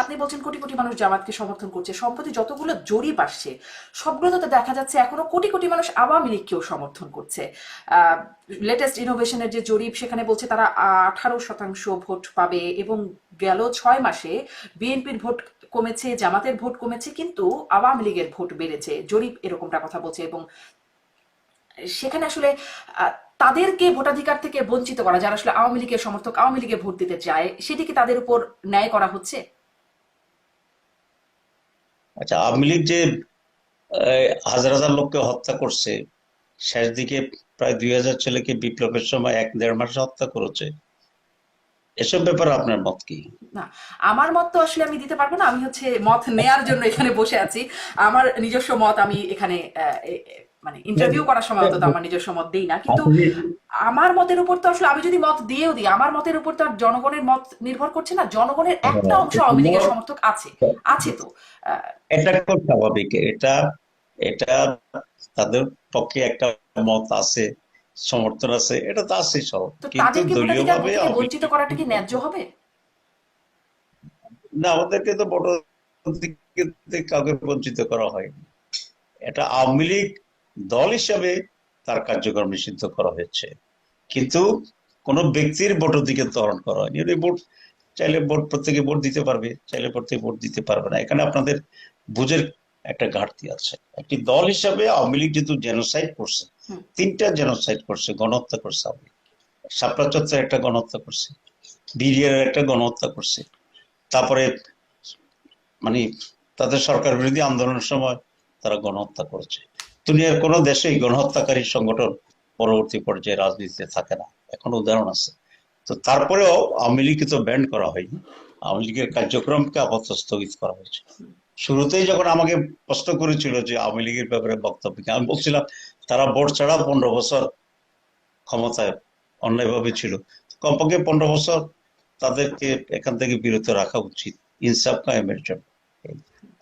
আপনি বলছেন কোটি কোটি মানুষ জামাতকে সমর্থন করছে, সম্প্রতি যতগুলো জরিপ আসছে সবগুলোতে দেখা যাচ্ছে এখনো কোটি কোটি মানুষ আওয়ামী লীগকেও সমর্থন করছে। লেটেস্ট ইনোভেশনের যে জরিপ সেখানে বলছে তারা 18% ভোট পাবে, এবং গেল 6 মাসে বিএনপির ভোট কমেছে, জামাতের ভোট কমেছে, কিন্তু আওয়ামী লীগের ভোট বেড়েছে, জরিপ এরকমটা কথা বলছে। এবং সেখানে আসলে আহ, তাদেরকে ভোটাধিকার থেকে বঞ্চিত করা, যারা আসলে আওয়ামী লীগের সমর্থক, আওয়ামী লীগে ভোট দিতে চায়, সেটি কি তাদের উপর ন্যায় করা হচ্ছে? আচ্ছা, আওয়ামী লীগ যে হাজার হাজার লোককে হত্যা করছে, শেষ দিকে প্রায় 2000 ছেলেকে বিপ্লবের সময় 1-1.5 মাসে হত্যা করেছে, এসব ব্যাপারে আপনার মত কি? না, আমার মত তো আসলে আমি দিতে পারবো না। আমি হচ্ছে মত নেয়ার জন্য এখানে বসে আছি। আমার নিজস্ব মত আমি এখানে মানে ইন্টারভিউ করার সময় অন্তত আমার নিজস্ব মত দেই না, কিন্তু আপনি আমার মতের উপর তো আসলে আমি যদি মত দিয়েও দিই, আমার মতের উপর তো আর জনগণের মত নির্ভর করছে না। জনগণের একটা অংশ আওয়ামী লীগের সমর্থক আছে, আছে তো। আহ, এটা খুব স্বাভাবিক। এটা এটা তাদের পক্ষে একটা মত আছে, সমর্থন আছে, এটা তো আছে সব। তো কিন্তু তাদেরকে দলীয় ভোটাধিকার ভাবে থেকে আওয়ামী বঞ্চিত লীগ, করাটা কি ন্যায্য হবে? না, আমাদেরকে তো ভোট থেকে কাউকে বঞ্চিত করা হয়নি। এটা আওয়ামী লীগ দল হিসাবে তার কার্যক্রম নিষিদ্ধ করা হয়েছে, কিন্তু কোন ব্যক্তির ভোটাধিকার ত্বরণ করা হয়নি। উনি ভোট চাইলে ভোট, প্রত্যেকে ভোট দিতে পারবে, চাইলে প্রত্যেকে ভোট দিতে পারবে না। এখানে আপনাদের বুঝের একটা ঘাটতি আছে। একটি দল হিসাবে আওয়ামী লীগ যেহেতু জেনোসাইড করছে, হুম। 3টা জেনোসাইড করছে, গণহত্যা করছে আওয়ামী লীগ। শাপলা চত্বরে একটা গণহত্যা করছে, বিডিআর একটা গণহত্যা করছে, তারপরে মানে তাদের সরকার বিরোধী আন্দোলনের সময় তারা গণহত্যা করেছে। দুনিয়ার কোনো দেশেই গণহত্যাকারী সংগঠন পরবর্তী পর্যায়ে রাজনীতিতে থাকে না, এখন উদাহরণ আছে। তো তারপরেও আওয়ামী লীগকে তো ব্যান্ড করা হয়নি, আওয়ামী লীগের কার্যক্রমকে আপাতত স্থগিত করা হয়েছে। শুরুতেই যখন আমাকে প্রশ্ন করেছিল যে আওয়ামী লীগের ব্যাপারে বক্তব্য কি, আমি বলছিলাম তারা ভোট ছাড়া 15 বছর ক্ষমতায় অন্যায়ভাবে ছিল, কমপক্ষে 15 বছর তাদেরকে এখান থেকে বিরত রাখা উচিত ইনসাফ কায়েমের জন্য।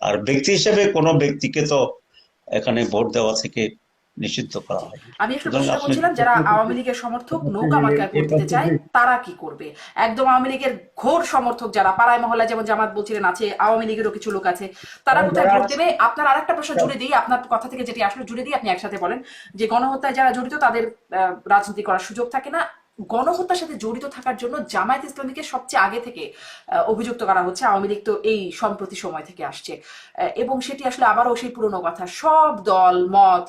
আর ব্যক্তি হিসেবে কোনো ব্যক্তিকে তো এখানে ভোট দেওয়া থেকে নিষিদ্ধ করা হয়নি। আমি একটা সুতরাং প্রশ্ন আপনি করছিলাম, যারা আওয়ামী লীগের সমর্থক নৌকা মার্কায় ভোট দিতে চায় তারা কি করবে? একদম আওয়ামী লীগের ঘোর সমর্থক যারা পাড়ায় মহল্লায়, যেমন জামাত বলছিলেন আছে, আওয়ামী লীগেরও কিছু লোক আছে, তারা কোথায় ভোট দেবে? আপনার আরেকটা প্রশ্ন জুড়ে দিই, আপনার কথা থেকে যেটি আসলে জুড়ে দিই, আপনি একসাথে বলেন। যে গণহত্যায় যারা জড়িত তাদের রাজনীতি করার সুযোগ থাকে না, গণহত্যার সাথে জড়িত থাকার জন্য জামায়াত ইসলামীকে সবচেয়ে আগে থেকে অভিযুক্ত করা হচ্ছে। আওয়ামী লীগ তো এই সম্প্রতি সময় থেকে আসছে, এবং সেটি আসলে আবারও সেই পুরনো কথা, সব দল মত,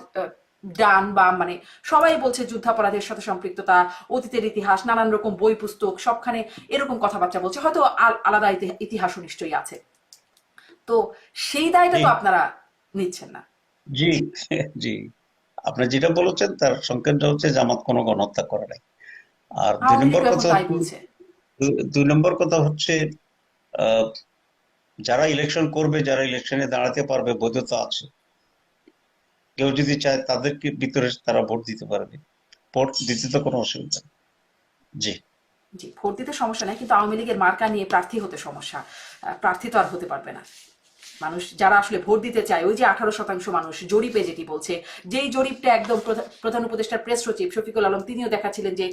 ডান বাম, মানে সবাই বলছে যুদ্ধাপরাধের সাথে সম্পৃক্ততা, অতীতের ইতিহাস, নানান রকম বই পুস্তক সবখানে এরকম কথাবার্তা বলছে, হয়তো আলাদা ইতিহাসও নিশ্চয়ই আছে। তো সেই দায়টা জি, তো আপনারা নিচ্ছেন না। জি, জি, আপনি যেটা বলেছেন তার সংক্ষেপটা হচ্ছে জামাত কোনো গণহত্যা করে নাই। আর দুই আওয়ামী নম্বর লীগও এখন কথা তাই হচ্ছে, বলছে। দুই নম্বর কথা হচ্ছে আহ, যারা ইলেকশন করবে, যারা ইলেকশনে দাঁড়াতে পারবে, বৈধতা আছে, কেউ যদি চায় তাদেরকে ভিতরে তারা ভোট দিতে পারবে, ভোট দিতে তো কোনো অসুবিধা নেই। জি। জি, ভোট দিতে সমস্যা নাই, কিন্তু আওয়ামী লীগের মার্কা নিয়ে প্রার্থী হতে সমস্যা। প্রার্থী তো আর হতে পারবে না। মানুষ যারা আসলে ভোট দিতে চায়, ওই যে 18% মানুষ জরিপে যেটি বলছে, যেই জরিপটা একদম প্রধান উপদেষ্টার প্রেস সচিব শফিকুল আলম তিনিও দেখাচ্ছিলেন যে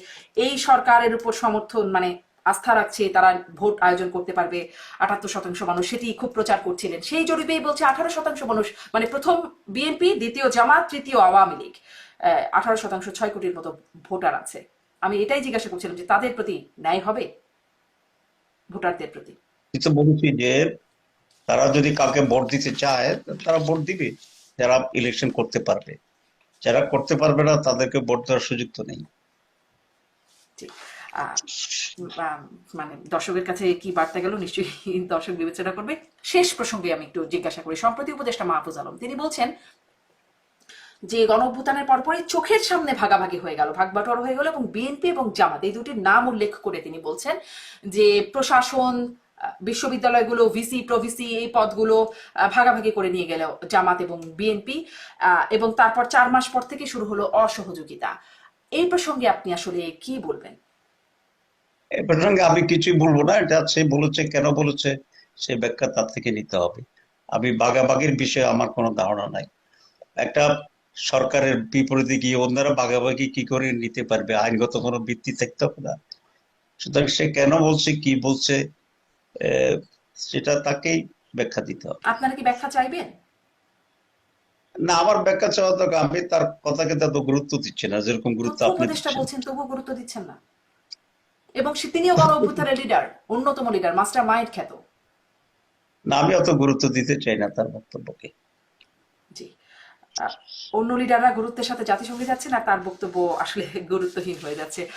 এই সরকারের উপর সমর্থন মানে আস্থা রাখছে, তারা ভোট আয়োজন করতে পারবে 78% মানুষ, সেটি খুব প্রচার করছিলেন। সেই জরিপেই বলছে 18% মানুষ, মানে প্রথম বিএনপি, দ্বিতীয় জামাত, তৃতীয় আওয়ামী লীগ, 18%, 6 কোটির মতো ভোটার আছে। আমি এটাই জিজ্ঞাসা করছিলাম যে তাদের প্রতি ন্যায় হবে, ভোটারদের প্রতি? কিন্তু বলছি যে তারা যদি কাউকে ভোট দিতে চায় তারা ভোট দিবে, যারা ইলেকশন করতে পারবে। যারা করতে পারবে না তাদেরকে ভোট দেওয়ার সুযোগ তো নেই। ঠিক। আহ, আহ, মানে দর্শকের কাছে কি বার্তা গেল নিশ্চয়ই দর্শক বিবেচনা করবে। শেষ প্রসঙ্গে আমি একটু জিজ্ঞাসা করি, সম্প্রতি উপদেষ্টা মাহফুজ আলম তিনি বলছেন যে গণ অভ্যুত্থানের পরপরই চোখের সামনে ভাগাভাগি হয়ে গেল, ভাগবাটোয়ারা হয়ে গেল, এবং বিএনপি এবং জামাত এই দুটির নাম উল্লেখ করে তিনি বলছেন যে প্রশাসন, বিশ্ববিদ্যালয়গুলো, ভিসি প্রভিসি এই পদগুলো ভাগাভাগি করে নিয়ে গেল জামাত এবং বিএনপি, এবং তারপর 4 মাস পর থেকে শুরু হলো অসহযোগিতা। এই প্রসঙ্গে আপনি আসলে কি বলবেন? এ প্রসঙ্গে আমি কিছুই বলবো না, এটা সে বলেছে, কেন বলেছে সে ব্যাখ্যা তার থেকে নিতে হবে। আমি ভাগাভাগির বিষয়ে আমার কোনো ধারণা নাই। একটা সরকারের বিপরীতে গিয়ে অন্যরা ভাগাভাগি কি করে নিতে পারবে, আইনগত কোনো ভিত্তি থাকতে হবে না। সুতরাং সে কেন বলছে, কি বলছে, আহ, সেটা তাকেই ব্যাখ্যা দিতে হবে। আপনারা কি ব্যাখ্যা চাইবেন? না, আমার ব্যাখ্যা চাওয়া তো, আমি তার কথাকে তত গুরুত্ব দিচ্ছি না যেরকম গুরুত্ব তথ্য আপনি উপদেষ্টা দিচ্ছেন। বলছেন তবুও গুরুত্ব দিচ্ছেন না, এবং তিনিও গণ অভ্যুত্থানের লিডার, অন্যতম লিডার, মাস্টার মাইন্ড খ্যাত। না, আমি অত গুরুত্ব দিতে চাই না তার বক্তব্যকে। জি। অন্য লিডাররা গুরুত্বের সাথে জাতিসংঘে যাচ্ছেন আর তার বক্তব্য আসলে গুরুত্বহীন হয়ে যাচ্ছে।